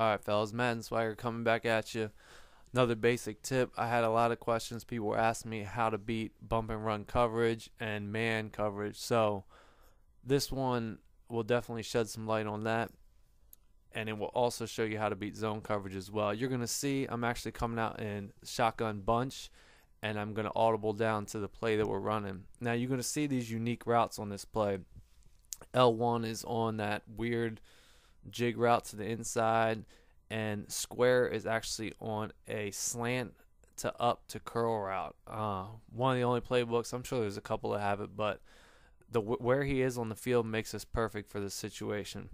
Alright, fellas, Madden Swagger coming back at you. Another basic tip. I had a lot of questions. People were asking me how to beat bump and run coverage and man coverage. So, this one will definitely shed some light on that. And it will also show you how to beat zone coverage as well. You're going to see I'm actually coming out in shotgun bunch, and I'm going to audible down to the play that we're running. Now, you're going to see these unique routes on this play. L1 is on that weird jig route to the inside, and square is actually on a slant to up to curl route. One of the only playbooks, I'm sure there's a couple that have it, but where he is on the field makes us perfect for this situation.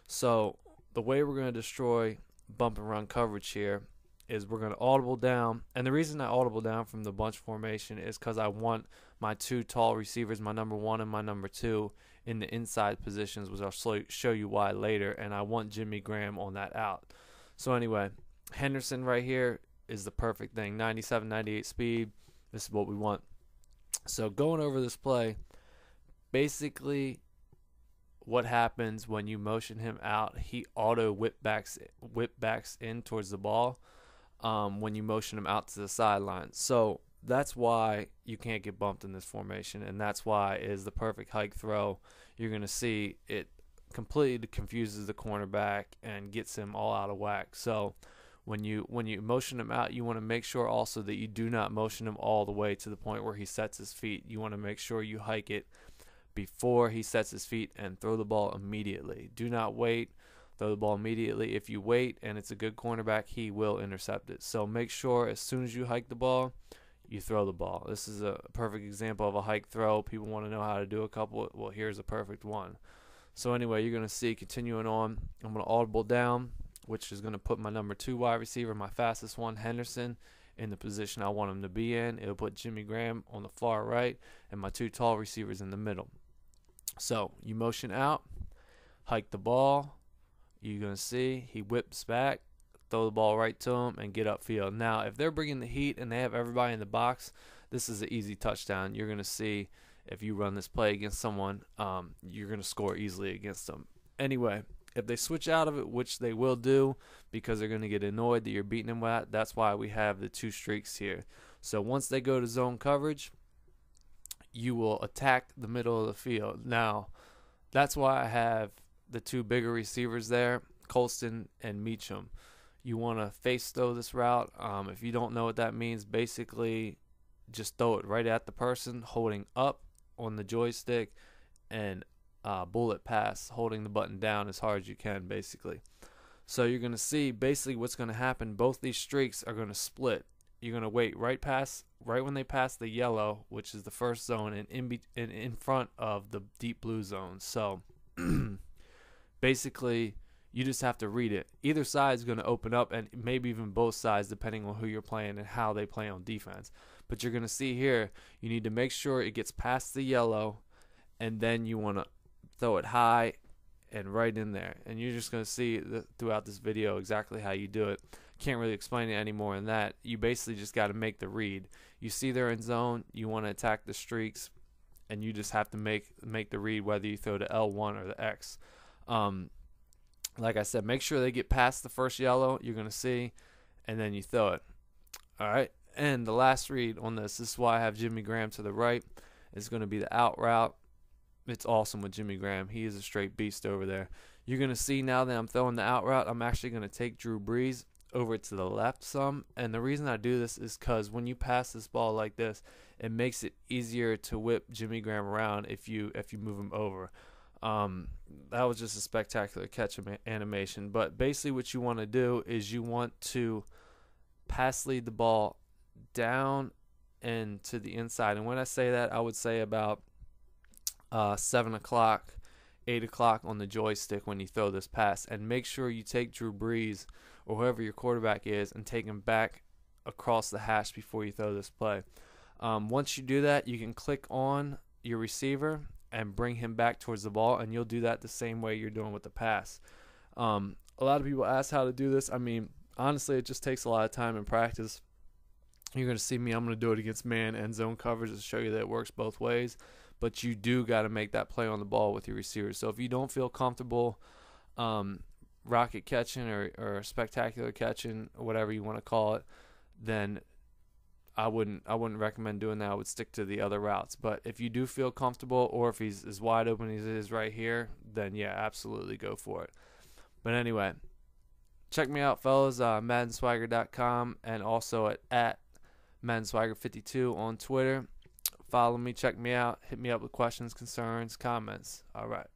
So the way we're going to destroy bump and run coverage here is we're going to audible down, and the reason I audible down from the bunch formation is because I want my two tall receivers, my number one and my number two, in the inside positions, which I'll show you why later, and I want Jimmy Graham on that out. So anyway, Henderson right here is the perfect thing. 97, 98 speed. This is what we want. So going over this play, basically what happens when you motion him out, he auto whip backs in towards the ball when you motion him out to the sideline. So that's why you can't get bumped in this formation, and that's why it is the perfect hike throw. You're going to see it completely confuses the cornerback and gets him all out of whack. So when you motion him out, you want to make sure also that you do not motion him all the way to the point where he sets his feet. You want to make sure you hike it before he sets his feet and throw the ball immediately. Do not wait. Throw the ball immediately. If you wait and it's a good cornerback, he will intercept it. So make sure as soon as you hike the ball, you throw the ball. This is a perfect example of a hike throw. People want to know how to do a couple. Well, here's a perfect one. So anyway, you're going to see, continuing on, I'm going to audible down, which is going to put my number two wide receiver, my fastest one, Henderson, in the position I want him to be in. It'll put Jimmy Graham on the far right and my two tall receivers in the middle. So you motion out, hike the ball. You're going to see he whips back, throw the ball right to him, and get upfield. Now, if they're bringing the heat and they have everybody in the box, this is an easy touchdown. You're going to see if you run this play against someone, you're going to score easily against them. Anyway, if they switch out of it, which they will do because they're going to get annoyed that you're beating them with that, that's why we have the two streaks here. So once they go to zone coverage, you will attack the middle of the field. Now, that's why I have the two bigger receivers there, Colston and Meacham. You want to face throw this route. If you don't know what that means, basically just throw it right at the person, holding up on the joystick, and bullet pass, holding the button down as hard as you can, basically. So you're going to see basically what's going to happen. Both these streaks are going to split. You're going to wait right when they pass the yellow, which is the first zone, and in front of the deep blue zone. So basically, you just have to read it. Either side is going to open up, and maybe even both sides, depending on who you're playing and how they play on defense. But you're going to see here, you need to make sure it gets past the yellow, and then you want to throw it high and right in there. And you're just going to see throughout this video exactly how you do it. Can't really explain it any more than that. You basically just got to make the read. You see they're in zone, you want to attack the streaks, and you just have to make the read whether you throw the L1 or the X. Like I said, make sure they get past the first yellow, you're going to see, and then you throw it. All right, and the last read on this is why I have Jimmy Graham to the right. It's going to be the out route. It's awesome with Jimmy Graham. He is a straight beast over there. You're going to see now that I'm throwing the out route, I'm actually going to take Drew Brees over to the left some. And the reason I do this is because when you pass this ball like this, it makes it easier to whip Jimmy Graham around if you move him over. That was just a spectacular catch animation. But basically what you want to do is you want to pass lead the ball down and to the inside. And when I say that, I would say about 7 o'clock, 8 o'clock on the joystick when you throw this pass. And make sure you take Drew Brees or whoever your quarterback is and take him back across the hash before you throw this play. Once you do that, you can click on your receiver and bring him back towards the ball, and you'll do that the same way you're doing with the pass. A lot of people ask how to do this. I mean, honestly, it just takes a lot of time and practice. You're going to see me. I'm going to do it against man and zone coverage to show you that it works both ways. But you do got to make that play on the ball with your receivers. So if you don't feel comfortable rocket catching or spectacular catching, or whatever you want to call it, then I wouldn't recommend doing that. I would stick to the other routes. But if you do feel comfortable, or if he's as wide open as he is right here, then yeah, absolutely go for it. But anyway, check me out, fellas, MaddenSwagger.com, and also at MaddenSwagger52 on Twitter. Follow me, check me out, hit me up with questions, concerns, comments. All right.